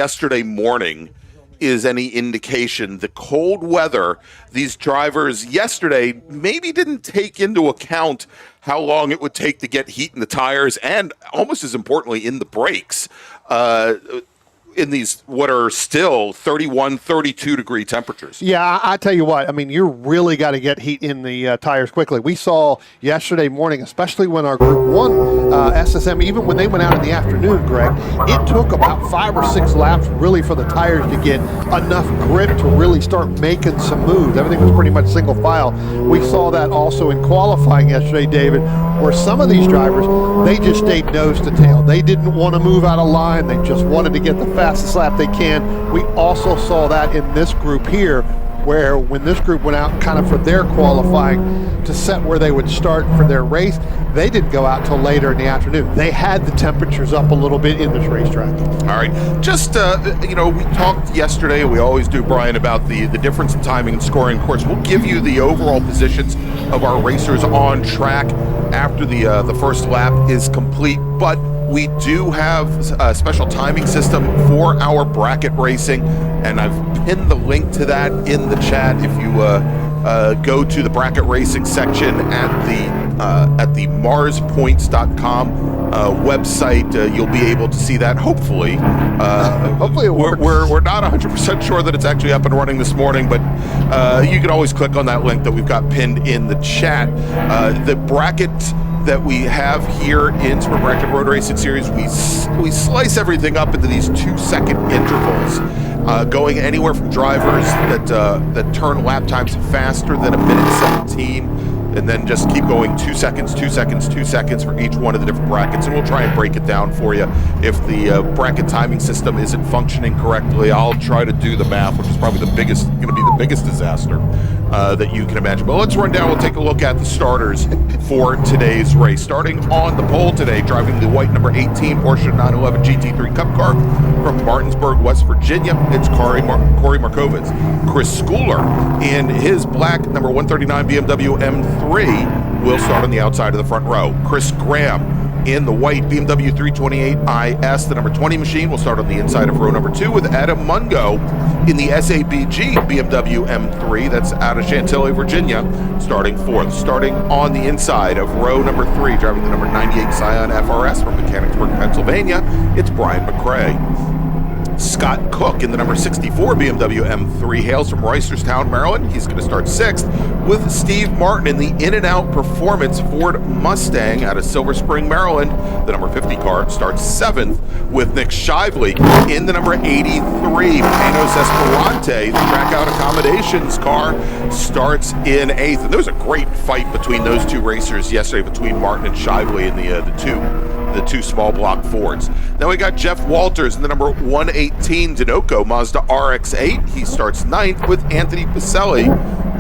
yesterday morning is any indication, the cold weather, these drivers yesterday maybe didn't take into account how long it would take to get heat in the tires and, almost as importantly, in the brakes. In these what are still 31, 32 degree temperatures. Yeah, I tell you what, I mean, you really got to get heat in the tires quickly. We saw yesterday morning, especially when our Group 1 SSM, even when they went out in the afternoon, Greg, it took about 5 or 6 laps really for the tires to get enough grip to really start making some moves. Everything was pretty much single file. We saw that also in qualifying yesterday, David, where some of these drivers, they just stayed nose to tail. They didn't want to move out of line. They just wanted to get the fastest lap they can. We also saw that in this group here, where when this group went out kind of for their qualifying to set where they would start for their race, they didn't go out till later in the afternoon. They had the temperatures up a little bit in this racetrack. All right, just we talked yesterday, we always do, Brian, about the difference in timing and scoring. Of course, we'll give you the overall positions of our racers on track after the first lap is complete, but we do have a special timing system for our bracket racing, and I've pinned the link to that in the chat. If you go to the bracket racing section at the MARRSpoints.com website, you'll be able to see that. Hopefully, hopefully it works. We're not 100% sure that it's actually up and running this morning, but you can always click on that link that we've got pinned in the chat. The bracket that we have here in Super Bracket Road Racing Series, we slice everything up into these 2-second intervals, going anywhere from drivers that turn lap times faster than 1:17, and then just keep going 2 seconds, 2 seconds, 2 seconds for each one of the different brackets, and we'll try and break it down for you. If the bracket timing system isn't functioning correctly, I'll try to do the math, which is probably going to be the biggest disaster that you can imagine. But let's run down. We'll take a look at the starters for today's race. Starting on the pole today, driving the white number 18 Porsche 911 GT3 Cup car from Martinsburg, West Virginia, it's Corey Markovitz. Chris Schooler in his black number 139 BMW M3 will start on the outside of the front row. Chris Graham in the white BMW 328 IS, the number 20 machine, will start on the inside of row number 2 with Adam Mungo in the SABG BMW M3, that's out of Chantilly, Virginia, starting 4th. Starting on the inside of row number 3, driving the number 98 Scion FRS from Mechanicsburg, Pennsylvania, it's Brian McRae. Scott Cook in the number 64 BMW M3 hails from Reisterstown, Maryland. He's going to start 6th with Steve Martin in the In-N-Out Performance Ford Mustang out of Silver Spring, Maryland. The number 50 car starts 7th with Nick Shively in the number 83 Panos Esperante. The track-out accommodations car starts in 8th. And there was a great fight between those two racers yesterday, between Martin and Shively in the two small block Fords. Then we got Jeff Walters in the number 118 Dinoco Mazda RX8. He starts 9th with Anthony Pacelli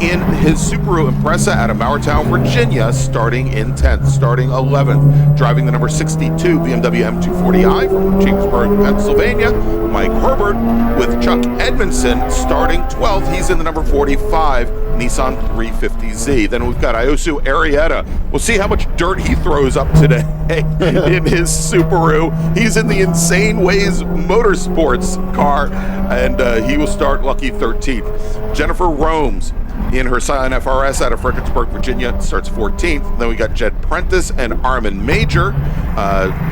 in his Subaru Impreza out of Mowertown, Virginia, starting in 10th. Starting 11th, driving the number 62 BMW M240i from Chambersburg, Pennsylvania, Mike Herbert with Chuck Edmondson starting 12th. He's in the number 45 Nissan 350Z. Then we've got Iosu Arrieta. We'll see how much dirt he throws up today in his Subaru. He's in the Insane Ways Motorsports car, and he will start lucky 13th. Jennifer Romes in her Scion FRS out of Fredericksburg, Virginia, starts 14th. Then we got Jed Prentice and Armin Major.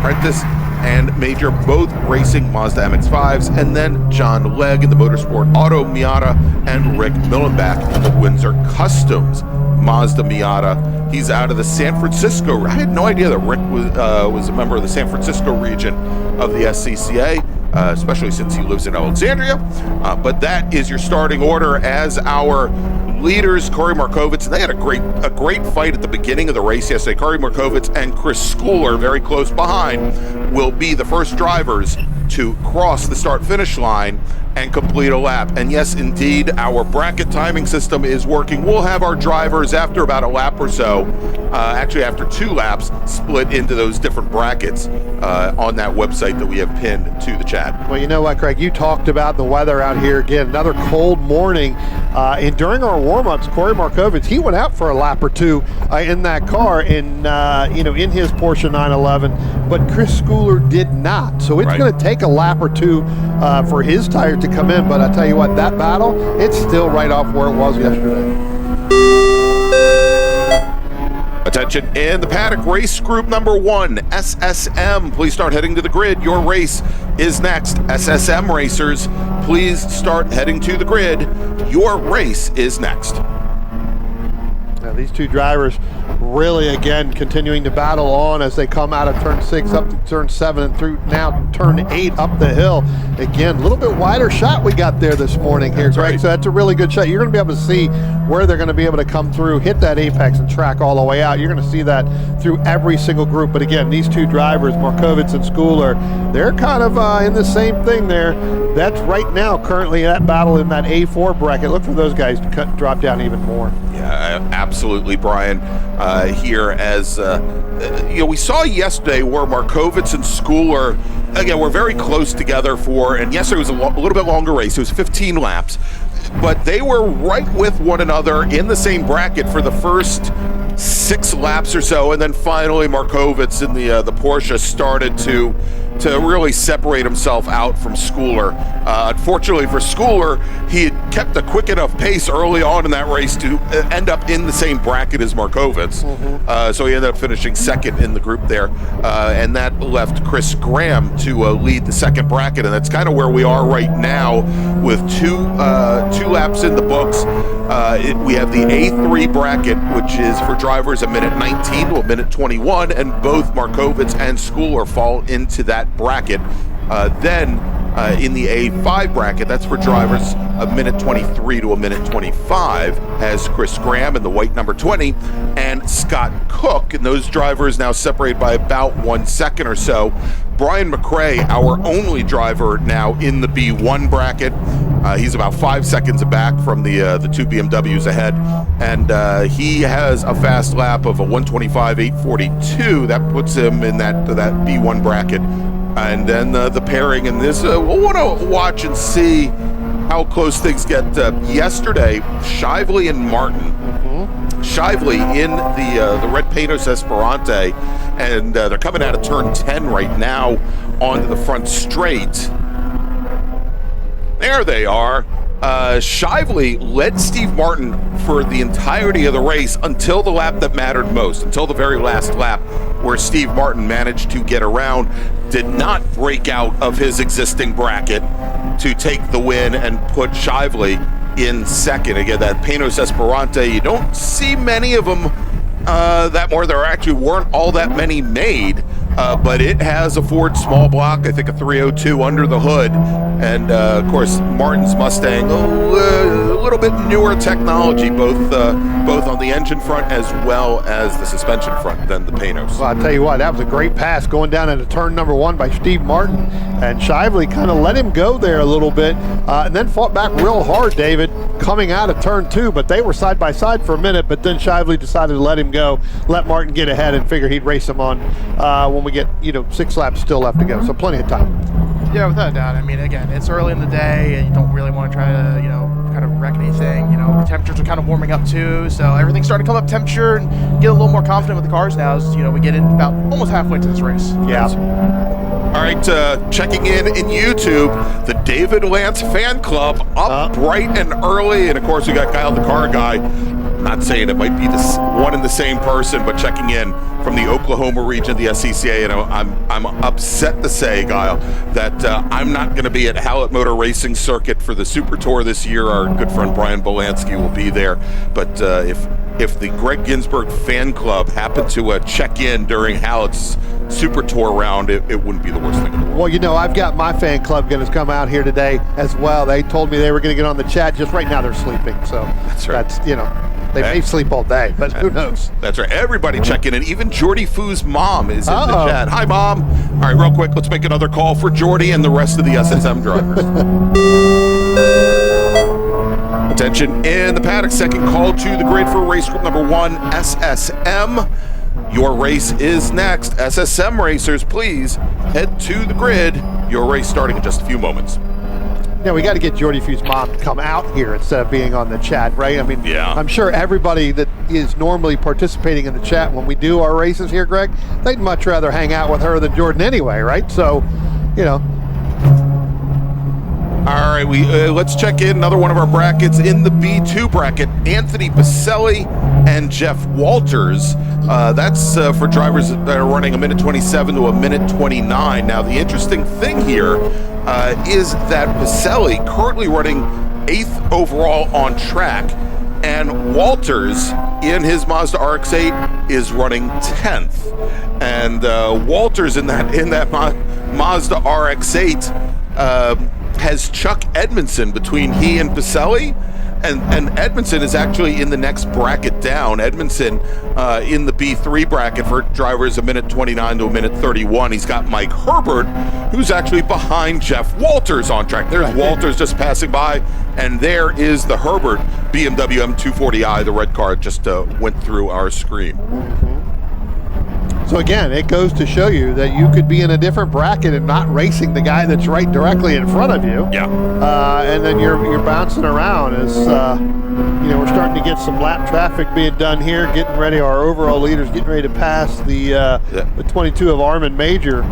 Prentice and Major both racing Mazda MX-5s, and then John Legg in the Motorsport Auto Miata, and Rick Millenbach in the Windsor Customs Mazda Miata. He's out of the San Francisco. I had no idea that Rick was a member of the San Francisco region of the SCCA, especially since he lives in Alexandria. But that is your starting order as our leaders. Corey Markovitz, and they had a great fight at the beginning of the race yesterday. Corey Markovitz and Chris Schooler, very close behind, will be the first drivers to cross the start-finish line and complete a lap. And yes, indeed, our bracket timing system is working. We'll have our drivers, after about a lap or so, actually after 2 laps, split into those different brackets on that website that we have pinned to the chat. Well, you know what, Craig? You talked about the weather out here. Again, another cold morning. And during our warm-ups, Corey Markovitz, he went out for a lap or two in that car in his Porsche 911, but Chris Schooler did not. So it's going to take a lap or two for his tire to come in. But I tell you what, that battle, it's still right off where it was yesterday. Attention in the paddock, race group number 1, SSM. Please start heading to the grid. Your race is next. SSM racers, please start heading to the grid. Your race is next. Now these two drivers really, again, continuing to battle on as they come out of turn 6 up to turn 7 and through now turn 8 up the hill. Again, a little bit wider shot we got there this morning here, Greg. Right. So that's a really good shot. You're going to be able to see where they're going to be able to come through, hit that apex and track all the way out. You're going to see that through every single group. But again, these two drivers, Markovitz and Schooler, they're kind of in the same thing there. That's right now currently that battle in that A4 bracket. Look for those guys to drop down even more. Yeah, absolutely, Brian. Here as we saw yesterday where Markovitz and Schooler, again, were very close together and yesterday was a little bit longer race. It was 15 laps, but they were right with one another in the same bracket for the first 6 laps or so, and then finally Markovitz in the Porsche started to really separate himself out from Schooler. Unfortunately for Schooler, he had kept a quick enough pace early on in that race to end up in the same bracket as Markovitz. So he ended up finishing second in the group there, and that left Chris Graham to lead the second bracket, and that's kind of where we are right now with two laps in the books. We have the A3 bracket, which is for drivers a minute 19 to a minute 21, and both Markovitz and Schooler fall into that bracket. Then in the A5 bracket, that's for drivers a minute 23 to a minute 25, has Chris Graham in the white number 20 and Scott Cook, and those drivers now separated by about 1 second or so. Brian McRae, our only driver now in the B1 bracket. He's about 5 seconds back from the 2 BMWs ahead, and he has a fast lap of a 125.842. That puts him in that B1 bracket. And then the pairing in this, we'll want to watch and see how close things get. Yesterday, Shively and Martin. Shively in the red Panos Esperante, and they're coming out of turn 10 right now onto the front straight. There they are. Shively led Steve Martin for the entirety of the race until the lap that mattered most, until the very last lap, where Steve Martin managed to get around, did not break out of his existing bracket to take the win and put Shively in second. Again, that Panos Esperante, you don't see many of them that more. There actually weren't all that many made, but it has a Ford small block, I think a 302 under the hood, and of course Martin's Mustang, a little bit newer technology, both on the engine front as well as the suspension front than the Panos. Well, I'll tell you what, that was a great pass going down into turn number 1 by Steve Martin, and Shively kind of let him go there a little bit, and then fought back real hard, David, coming out of turn 2, but they were side by side for a minute, but then Shively decided to let him go, let Martin get ahead, and figure he'd race him on when we get 6 laps still left to go, so plenty of time. Yeah, without a doubt. I mean, again, it's early in the day, and you don't really want to try to, kind of wreck anything. The temperatures are kind of warming up too, so everything's starting to come up temperature and get a little more confident with the cars now as, we get in about almost halfway to this race. Yeah. All right, checking in YouTube, the David Lance fan club up bright and early, and of course we got Kyle the car guy. Not saying it might be one and the same person, but checking in from the Oklahoma region of the SCCA, and I'm upset to say, Kyle, that I'm not going to be at Hallett Motor Racing Circuit for the Super Tour this year. Our good friend Brian Bolansky will be there, but if the Greg Ginsburg fan club happened to check in during Hallett's Super Tour round, it wouldn't be the worst thing in the world. Well, I've got my fan club going to come out here today as well. They told me they were going to get on the chat. Just right now they're sleeping, so that's right. They may sleep all day, but who knows? That's right. Everybody checking in. Even Jordy Foo's mom is in the chat. Hi, Mom. All right, real quick, let's make another call for Jordy and the rest of the SSM drivers. Attention in the paddock. Second call to the grid for race group number 1, SSM. Your race is next. SSM racers, please head to the grid. Your race starting in just a few moments. Yeah, we got to get Jordy Few's mom to come out here instead of being on the chat, right? I mean, Yeah. I'm sure everybody that is normally participating in the chat when we do our races here, Greg, they'd much rather hang out with her than Jordan anyway, right? So, you know. All right, let's check in another one of our brackets in the B2 bracket. Anthony Baselli and Jeff Walters. That's for drivers that are running a minute 27 to a minute 29. Now, the interesting thing here is that Baselli currently running 8th overall on track, and Walters in his Mazda RX8 is running 10th. And Walters in that Mazda RX8 has Chuck Edmondson between he and Baselli, and Edmondson is actually in the next bracket down. Edmondson in the B3 bracket for drivers a minute 29 to a minute 31. He's got Mike Herbert, who's actually behind Jeff Walters on track. There's Walters just passing by, and there is the Herbert BMW M240i. The red car just went through our screen. So again, it goes to show you that you could be in a different bracket and not racing the guy that's right directly in front of you. Yeah. And then you're bouncing around as you know, we're starting to get some lap traffic being done here, getting ready. Our overall leaders getting ready to pass the 22 of Armin Major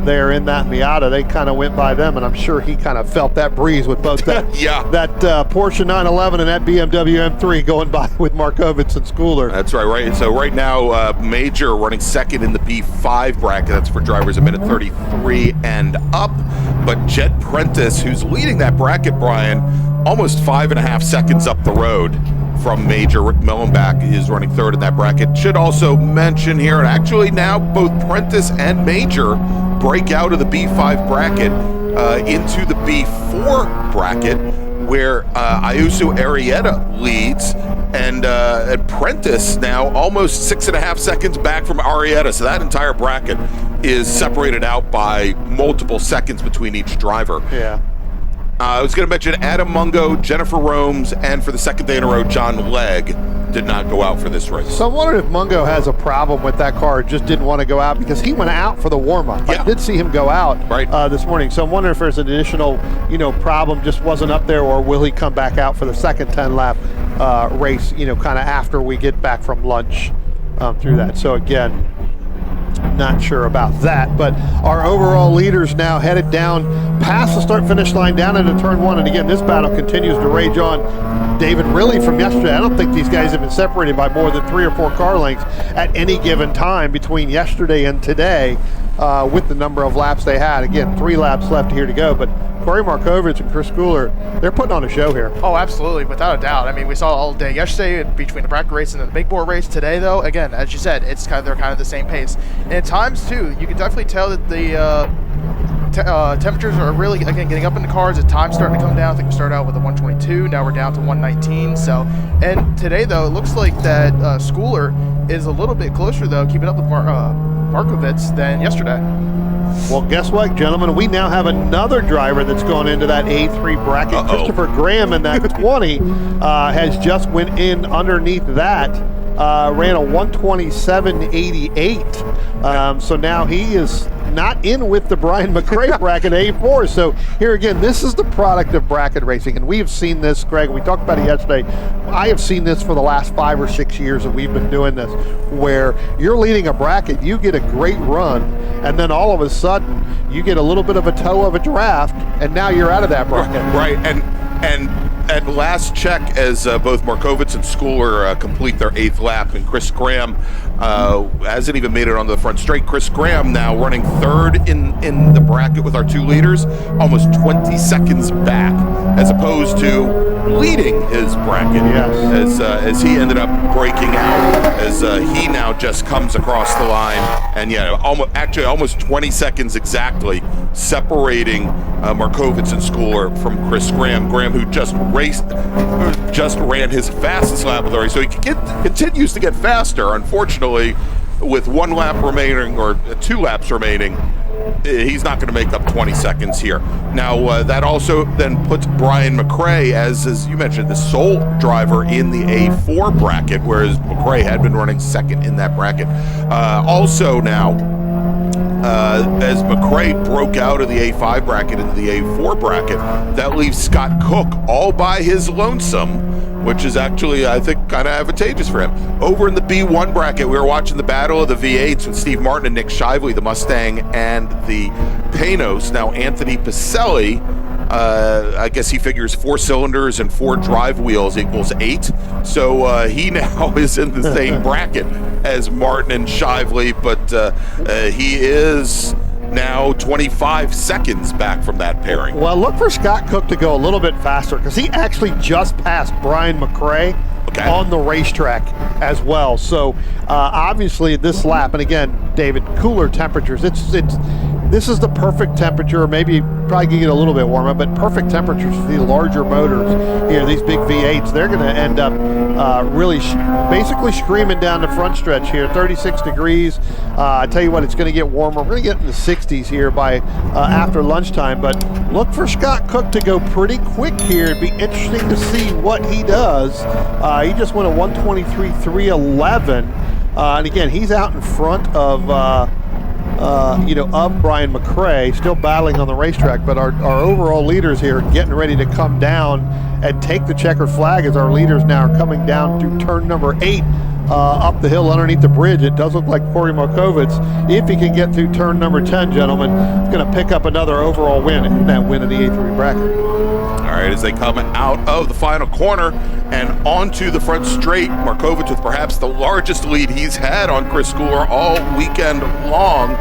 there in that Miata. They kind of went by them, and I'm sure he kind of felt that breeze with both that that Porsche 911 and that BMW M3 going by with Markovitz and Schooler. That's right. So right now, Major running second in the B5 bracket. That's for drivers a minute 33 and up. But Jed Prentice, who's leading that bracket, Brian, almost 5.5 seconds up the road from Major. Rick Millenbach is running third in that bracket. Should also mention here, and actually now both Prentice and Major break out of the B5 bracket into the B4 bracket, where Ayuso Arrieta leads, and Prentice now almost 6.5 seconds back from Arrieta. So that entire bracket is separated out by multiple seconds between each driver. Yeah. I was going to mention Adam Mungo, Jennifer Romes, and for the second day in a row, John Legg did not go out for this race. So I'm wondering if Mungo has a problem with that car, just didn't want to go out, because he went out for the warm-up. Yeah. I did see him go out this morning. So I'm wondering if there's an additional, problem, just wasn't up there, or will he come back out for the second 10-lap race, kind of after we get back from lunch through that. So again, not sure about that, but our overall leaders now headed down past the start-finish line down into turn one, and again, this battle continues to rage on. David, really from yesterday, I don't think these guys have been separated by more than 3 or 4 car lengths at any given time between yesterday and today with the number of laps they had. Again, 3 laps left here to go, but Corey Markovitz and Chris Schooler, they're putting on a show here. Oh, absolutely, without a doubt. I mean, we saw all day yesterday between the bracket race and the big board race. Today, though, again, as you said, they're kind of the same pace. And at times, too, you can definitely tell that the temperatures are really, again, getting up in the cars. At times starting to come down. I think we started out with a 122. Now we're down to 119. So, and today, though, it looks like that Schooler is a little bit closer, though, keeping up with Markovitz than yesterday. Well, guess what, gentlemen? We now have another driver that's gone into that A3 bracket. Christopher Graham in that 20 has just went in underneath that. Ran a 127.88. So now he is not in with the Brian McRae bracket A4. So here again, this is the product of bracket racing, and we have seen this, Greg. We talked about it yesterday. I have seen this for the last 5 or 6 years that we've been doing this, where you're leading a bracket, you get a great run, and then all of a sudden you get a little bit of a toe of a draft, and now you're out of that bracket. Right, and at last check, as both Markovitz and Schooler complete their 8th lap, and Chris Graham hasn't even made it onto the front straight. Chris Graham now running 3rd in the bracket with our 2 leaders, almost 20 seconds back, as opposed to leading his bracket. Yes. As he ended up breaking out, as he now just comes across the line, and almost 20 seconds exactly separating Markovitz and Schooler from Chris Graham. Graham, who just ran his fastest lap of the race, so he continues to get faster. Unfortunately, with 1 lap remaining, or 2 laps remaining, he's not going to make up 20 seconds here. Now, that also then puts Brian McRae, as you mentioned, the sole driver in the A4 bracket, whereas McRae had been running 2nd in that bracket. Also now, as McRae broke out of the A5 bracket into the A4 bracket. That leaves Scott Cook all by his lonesome, which is actually, I think, kind of advantageous for him. Over in the B1 bracket, we were watching the battle of the V8s with Steve Martin and Nick Shively, the Mustang and the Panos. Now, Anthony Pacelli, I guess he figures 4 cylinders and 4 drive wheels equals 8. So he now is in the same bracket as Martin and Shively, but he is now 25 seconds back from that pairing. Well, look for Scott Cook to go a little bit faster because he actually just passed Brian McRae on the racetrack as well. So obviously this lap, and again, David, cooler temperatures. This is the perfect temperature. Maybe probably can get a little bit warmer, but perfect temperatures for the larger motors here. These big V8s, they're going to end up really basically screaming down the front stretch here. 36 degrees. I tell you what, it's going to get warmer. We're going to get in the 60s here by after lunchtime. But look for Scott Cook to go pretty quick here. It'd be interesting to see what he does. He just went a 123.311, and again, he's out in front of. Of Brian McRae, still battling on the racetrack, but our overall leaders here getting ready to come down and take the checkered flag as our leaders now are coming down through turn number 8 up the hill underneath the bridge. It does look like Corey Markovitz, if he can get through turn number 10, gentlemen, is going to pick up another overall win in that win of the A3 bracket. All right, as they come out of the final corner and onto the front straight, Markovitz with perhaps the largest lead he's had on Chris Schooler all weekend long.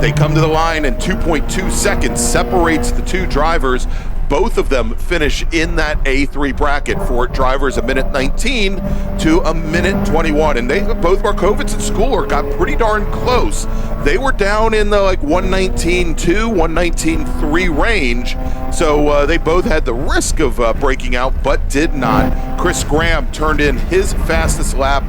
They come to the line and 2.2 seconds separates the two drivers. Both of them finish in that A3 bracket for drivers a minute 19 to a minute 21. And they both, Markovitz and Schooler, got pretty darn close. They were down in the 119.2, 119.3 range. So they both had the risk of breaking out, but did not. Chris Graham turned in his fastest lap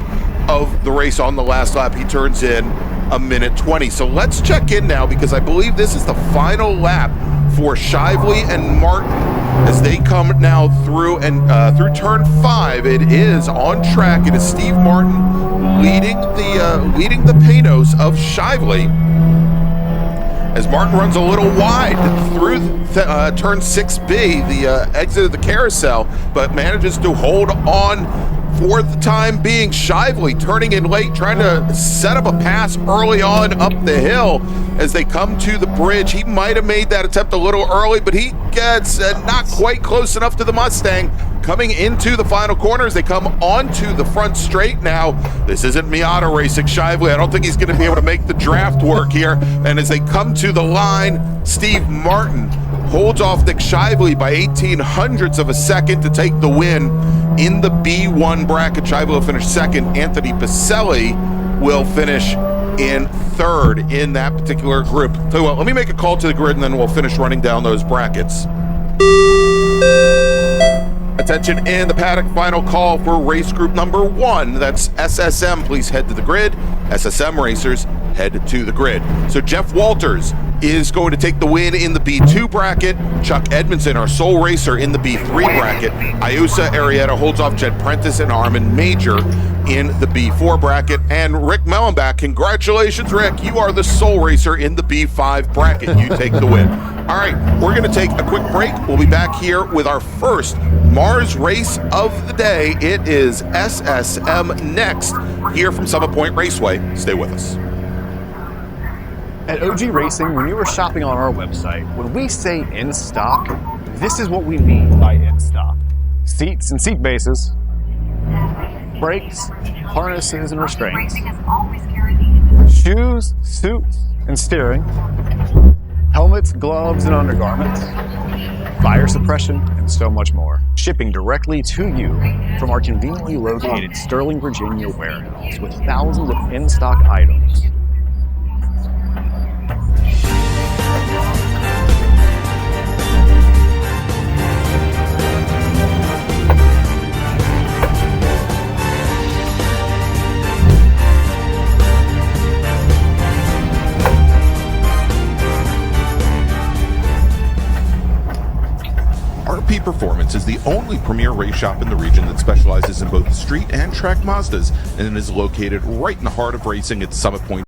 of the race on the last lap. He turns in a minute 20. So let's check in now, because I believe this is the final lap for Shively and Martin as they come now through and through turn 5. It is on track. It is Steve Martin leading the Panos of Shively as Martin runs a little wide through turn 6B, the exit of the carousel, but manages to hold on for the time being. Shively turning in late, trying to set up a pass early on up the hill as they come to the bridge. He might have made that attempt a little early, but he gets not quite close enough to the Mustang. Coming into the final corner as they come onto the front straight now. This isn't Miata racing Shively. I don't think he's going to be able to make the draft work here. And as they come to the line, Steve Martin holds off Nick Shively by 0.18 of a second to take the win in the B1 bracket. Shively will finish second. Anthony Pacelli will finish in third in that particular group. So let me make a call to the grid and then we'll finish running down those brackets. Attention in the paddock, final call for race group number 1. That's SSM. Please head to the grid. SSM racers, head to the grid. So Jeff Walters is going to take the win in the B2 bracket. Chuck Edmondson, our sole racer, in the B3 bracket. Iusa Arrieta holds off Jed Prentice and Armin Major in the B4 bracket. And Rick Mellenbach, congratulations, Rick. You are the sole racer in the B5 bracket. You take the win. All right, we're going to take a quick break. We'll be back here with our first MARRS race of the day. It is SSM next here from Summit Point Raceway. Stay with us. At OG Racing, when you are shopping on our website, when we say in stock, this is what we mean by in stock. Seats and seat bases, brakes, harnesses and restraints, shoes, suits and steering, helmets, gloves and undergarments, fire suppression, and so much more. Shipping directly to you from our conveniently located Sterling, Virginia warehouse with thousands of in-stock items. RP Performance is the only premier race shop in the region that specializes in both street and track Mazdas and is located right in the heart of racing at Summit Point